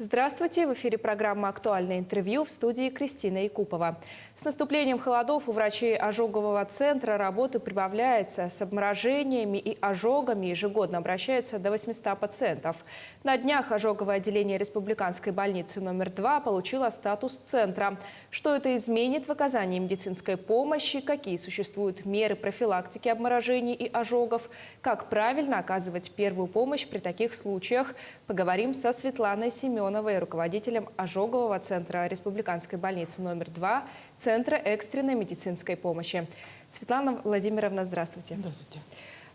Здравствуйте! В эфире программа «Актуальное интервью», в студии Кристина Якупова. С наступлением холодов у врачей ожогового центра работы прибавляется. С обморожениями и ожогами ежегодно обращаются до 800 пациентов. На днях ожоговое отделение Республиканской больницы номер 2 получило статус центра. Что это изменит в оказании медицинской помощи, какие существуют меры профилактики обморожений и ожогов, как правильно оказывать первую помощь при таких случаях, поговорим со Светланой Семеновой, руководителем ожогового центра Республиканской больницы номер 2, Центра экстренной медицинской помощи. Светлана Владимировна, здравствуйте. Здравствуйте.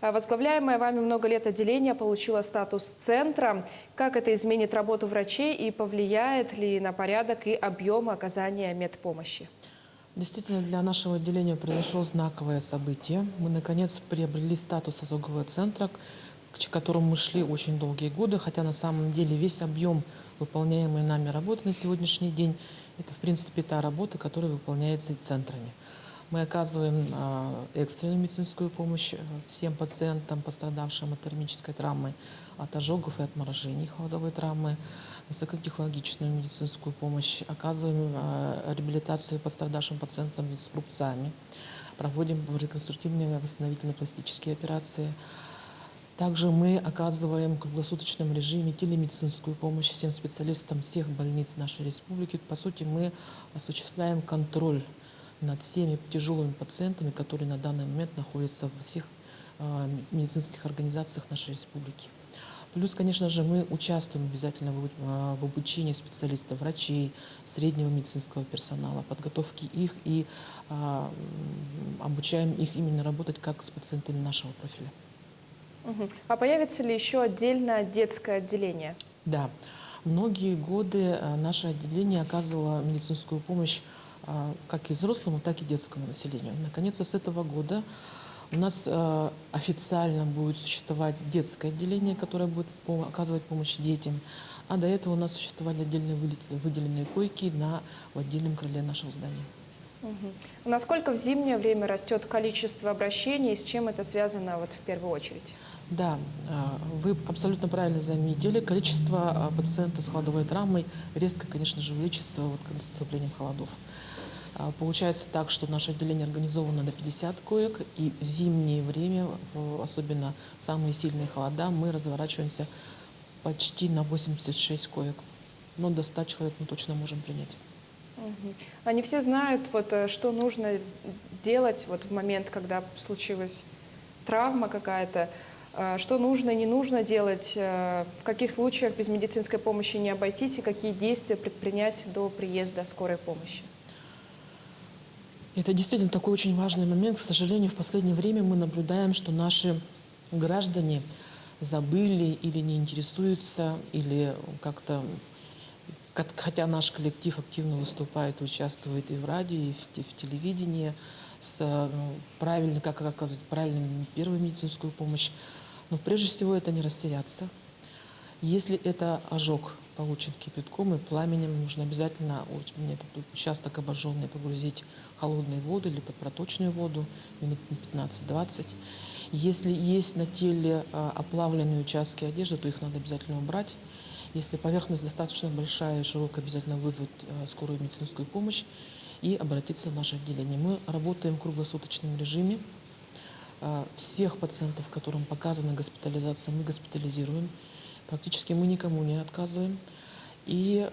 Возглавляемое вами много лет отделение получило статус центра. Как это изменит работу врачей и повлияет ли на порядок и объем оказания медпомощи? Действительно, для нашего отделения произошло знаковое событие. Мы, наконец, приобрели статус ожогового центра, к которому мы шли очень долгие годы, хотя на самом деле весь объем выполняемой нами работы на сегодняшний день – это, в принципе, та работа, которая выполняется и центрами. Мы оказываем экстренную медицинскую помощь всем пациентам, пострадавшим от термической травмы, от ожогов и от отморожений холодовой травмы, высокотехнологичную медицинскую помощь, оказываем реабилитацию пострадавшим пациентам с рубцами, проводим реконструктивные восстановительно-пластические операции. Также мы оказываем в круглосуточном режиме телемедицинскую помощь всем специалистам всех больниц нашей республики. По сути, мы осуществляем контроль над всеми тяжелыми пациентами, которые на данный момент находятся в всех медицинских организациях нашей республики. Плюс, конечно же, мы участвуем обязательно в обучении специалистов, врачей, среднего медицинского персонала, подготовке их и обучаем их именно работать как с пациентами нашего профиля. А появится ли еще отдельное детское отделение? Да. Многие годы наше отделение оказывало медицинскую помощь как и взрослому, так и детскому населению. Наконец-то с этого года у нас официально будет существовать детское отделение, которое будет оказывать помощь детям. А до этого у нас существовали отдельно выделенные койки в отдельном крыле нашего здания. Насколько в зимнее время растет количество обращений и с чем это связано в первую очередь? Да, вы абсолютно правильно заметили. Количество пациентов с холодовой травмой резко, конечно же, увеличится с наступлением холодов. Получается так, что наше отделение организовано на 50 коек, и в зимнее время, особенно самые сильные холода, мы разворачиваемся почти на 86 коек. Но до 100 человек мы точно можем принять. Они все знают, что нужно делать в момент, когда случилась травма какая-то, что нужно и не нужно делать, в каких случаях без медицинской помощи не обойтись и какие действия предпринять до приезда скорой помощи. Это действительно такой очень важный момент. К сожалению, в последнее время мы наблюдаем, что наши граждане забыли или не интересуются, или как-то, хотя наш коллектив активно выступает, участвует и в радио, и в телевидении, как оказывать правильную первую медицинскую помощь. Но прежде всего это не растеряться. Если это ожог получен кипятком и пламенем, нужно обязательно этот участок обожженный погрузить в холодную воду или под проточную воду минут 15-20. Если есть на теле оплавленные участки одежды, то их надо обязательно убрать. Если поверхность достаточно большая и широкая, обязательно вызвать скорую медицинскую помощь и обратиться в наше отделение. Мы работаем в круглосуточном режиме. Всех пациентов, которым показана госпитализация, мы госпитализируем. Практически мы никому не отказываем. И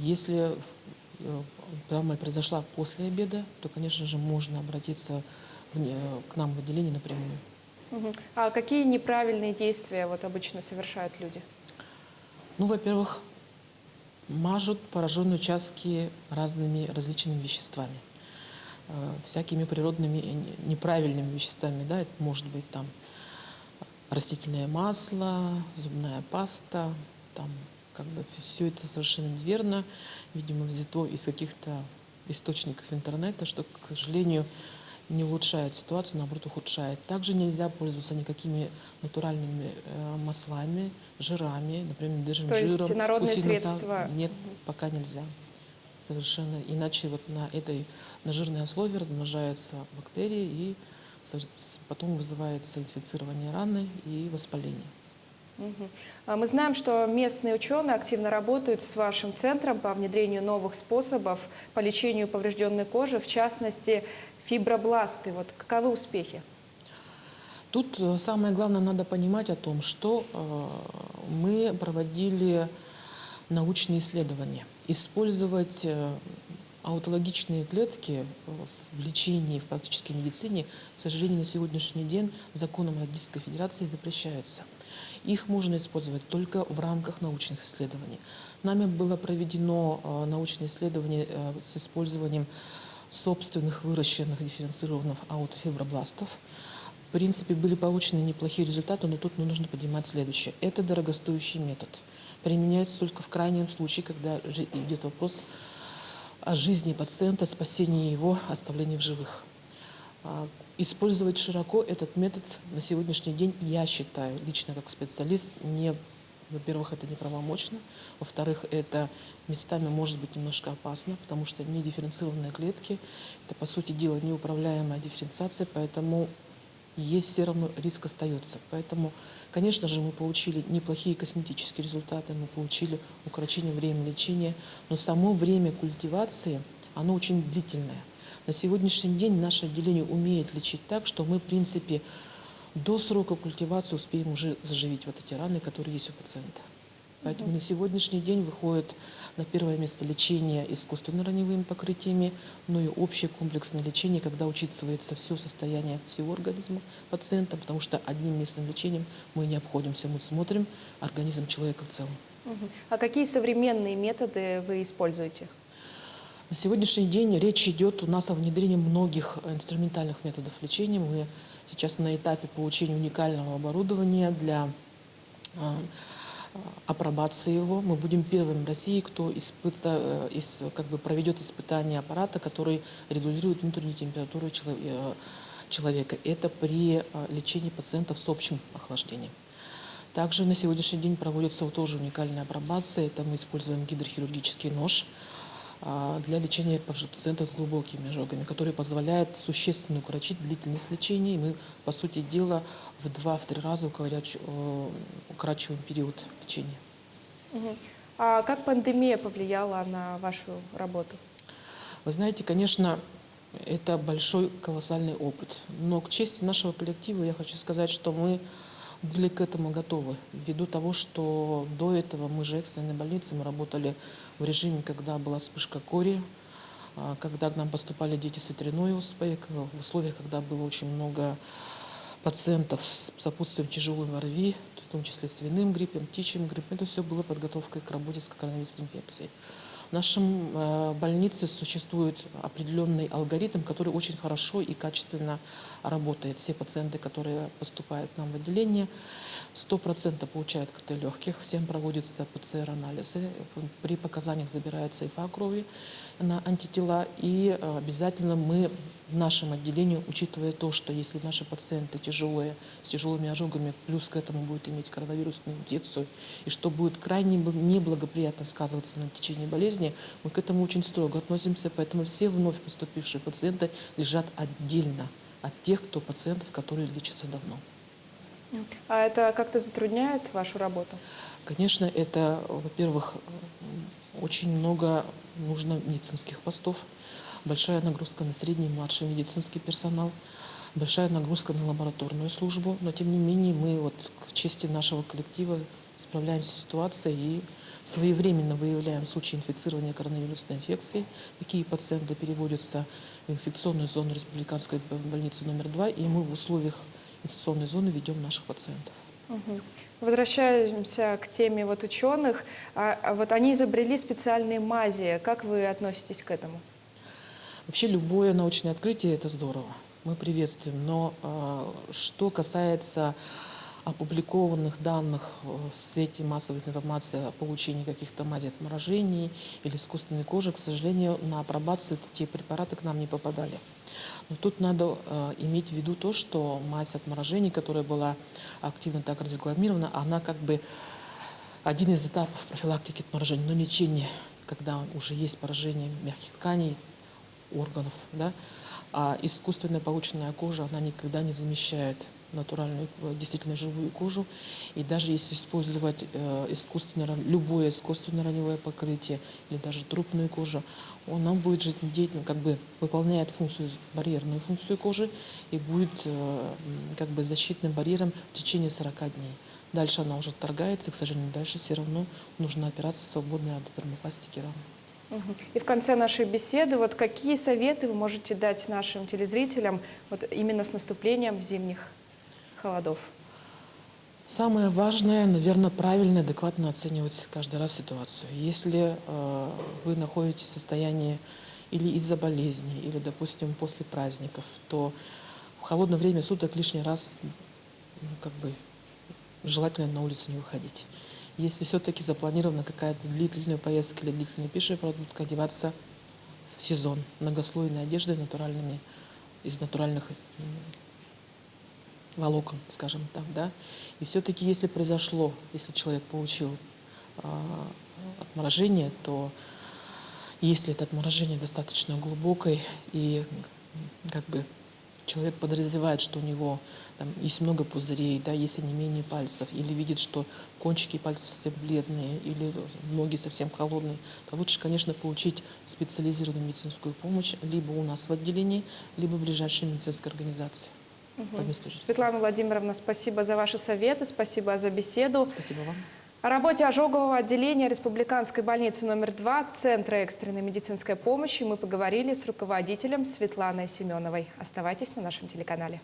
если травма произошла после обеда, то, конечно же, можно обратиться к нам в отделение напрямую. А какие неправильные действия обычно совершают люди? Ну, во-первых, мажут пораженные участки различными веществами. Всякими природными неправильными веществами. Да? Это может быть там растительное масло, зубная паста, все это совершенно неверно, видимо, взято из каких-то источников интернета, что, к сожалению, не улучшает ситуацию, наоборот, ухудшает. Также нельзя пользоваться никакими натуральными маслами, жирами, например, даже жиром. То есть народные средства? Нет, пока нельзя. Совершенно. Иначе на жирной основе размножаются бактерии, и потом вызывается инфицирование раны и воспаление. Мгм. Мы знаем, что местные ученые активно работают с вашим центром по внедрению новых способов по лечению поврежденной кожи, в частности, фибробласты. Вот каковы успехи? Тут самое главное надо понимать о том, что мы проводили научные исследования. Использовать аутологичные клетки в лечении, в практической медицине, к сожалению, на сегодняшний день законом Российской Федерации запрещается. Их можно использовать только в рамках научных исследований. Нами было проведено научное исследование с использованием собственных выращенных дифференцированных аутофибробластов. В принципе, были получены неплохие результаты, но тут нужно понимать следующее. Это дорогостоящий метод. Применяется только в крайнем случае, когда идет вопрос о жизни пациента, спасении его, оставлении в живых. Использовать широко этот метод на сегодняшний день, я считаю, лично как специалист, во-первых, это неправомочно, во-вторых, это местами может быть немножко опасно, потому что недифференцированные клетки, это, по сути дела, неуправляемая дифференциация, поэтому есть все равно риск остается. Поэтому, конечно же, мы получили неплохие косметические результаты, мы получили укорочение времени лечения, но само время культивации, оно очень длительное. На сегодняшний день наше отделение умеет лечить так, что мы, в принципе, до срока культивации успеем уже заживить вот эти раны, которые есть у пациента. Поэтому на сегодняшний день выходит на первое место лечение искусственно-раневыми покрытиями, но и общее комплексное лечение, когда учитывается все состояние всего организма пациента, потому что одним местным лечением мы не обходимся, мы смотрим организм человека в целом. Мгм. А какие современные методы вы используете? На сегодняшний день речь идет у нас о внедрении многих инструментальных методов лечения. Мы сейчас на этапе получения уникального оборудования для апробации его. Мы будем первым в России, кто проведет испытание аппарата, который регулирует внутреннюю температуру человека. Это при лечении пациентов с общим охлаждением. Также на сегодняшний день проводится тоже уникальная апробация. Это мы используем гидрохирургический нож для лечения пациентов с глубокими ожогами, который позволяет существенно укоротить длительность лечения. И мы, по сути дела, в 2-3 раза укорачиваем период лечения. Мгм. А как пандемия повлияла на вашу работу? Вы знаете, конечно, это большой, колоссальный опыт. Но к чести нашего коллектива я хочу сказать, что мы были к этому готовы. Ввиду того, что до этого мы же экстренной больницы, мы работали в режиме, когда была вспышка кори, когда к нам поступали дети с ветряной оспой, в условиях, когда было очень много пациентов с сопутствием тяжелой ОРВИ, в том числе свиным гриппом, птичьим гриппом. Это все было подготовкой к работе с коронавирусной инфекцией. В нашем больнице существует определенный алгоритм, который очень хорошо и качественно работает. Все пациенты, которые поступают к нам в отделение, 100% получают КТ легких, всем проводятся ПЦР-анализы, при показаниях забираются ИФА крови на антитела, и обязательно мы в нашем отделении, учитывая то, что если наши пациенты тяжелые, с тяжелыми ожогами, плюс к этому будет иметь коронавирусную инфекцию, и что будет крайне неблагоприятно сказываться на течение болезни, мы к этому очень строго относимся, поэтому все вновь поступившие пациенты лежат отдельно от тех, пациентов, которые лечатся давно. А это как-то затрудняет вашу работу? Конечно, это, во-первых, очень много нужно медицинских постов, большая нагрузка на средний и младший медицинский персонал, большая нагрузка на лабораторную службу, но тем не менее мы к чести нашего коллектива справляемся с ситуацией и своевременно выявляем случаи инфицирования коронавирусной инфекцией. Такие пациенты переводятся в инфекционную зону республиканской больницы номер 2, и мы в условиях инфекционной зоны ведем наших пациентов. Мгм. Возвращаемся к теме ученых. Вот они изобрели специальные мази. Как вы относитесь к этому? Вообще любое научное открытие – это здорово. Мы приветствуем. Но что касается опубликованных данных в свете массовой информации о получении каких-то мазей от морожений или искусственной кожи, к сожалению, на апробацию те препараты к нам не попадали. Но тут надо иметь в виду то, что мазь от морожений, которая была активно так разрекламирована, она один из этапов профилактики от морожений, но лечение, когда уже есть поражение мягких тканей, органов, да, а искусственно полученная кожа, она никогда не замещает натуральную, действительно живую кожу. И даже если использовать любое искусственное раневое покрытие или даже трупную кожу, она будет жизнедеятельно, как бы выполняет функцию, барьерную функцию кожи и будет как бы защитным барьером в течение 40 дней. Дальше она уже отторгается, и, к сожалению, дальше все равно нужна операция свободной от дермопластики раны. И в конце нашей беседы, вот какие советы вы можете дать нашим телезрителям вот именно с наступлением зимних холодов? Самое важное, наверное, правильно, адекватно оценивать каждый раз ситуацию. Если вы находитесь в состоянии или из-за болезни, или, допустим, после праздников, то в холодное время суток лишний раз как бы желательно на улицу не выходить. Если все-таки запланирована какая-то длительная поездка или длительная пешая прогулка, одеваться в сезон многослойной одеждой натуральными, из натуральных волокон, скажем так, да. И все-таки, если человек получил отморожение, то если это отморожение достаточно глубокое и как бы человек подозревает, что у него там есть много пузырей, да, есть онемение пальцев, или видит, что кончики пальцев совсем бледные, или ноги совсем холодные, то лучше, конечно, получить специализированную медицинскую помощь либо у нас в отделении, либо в ближайшей медицинской организации. Светлана Владимировна, спасибо за ваши советы, спасибо за беседу. Спасибо вам. О работе ожогового отделения Республиканской больницы номер 2 Центра экстренной медицинской помощи мы поговорили с руководителем Светланой Семеновой. Оставайтесь на нашем телеканале.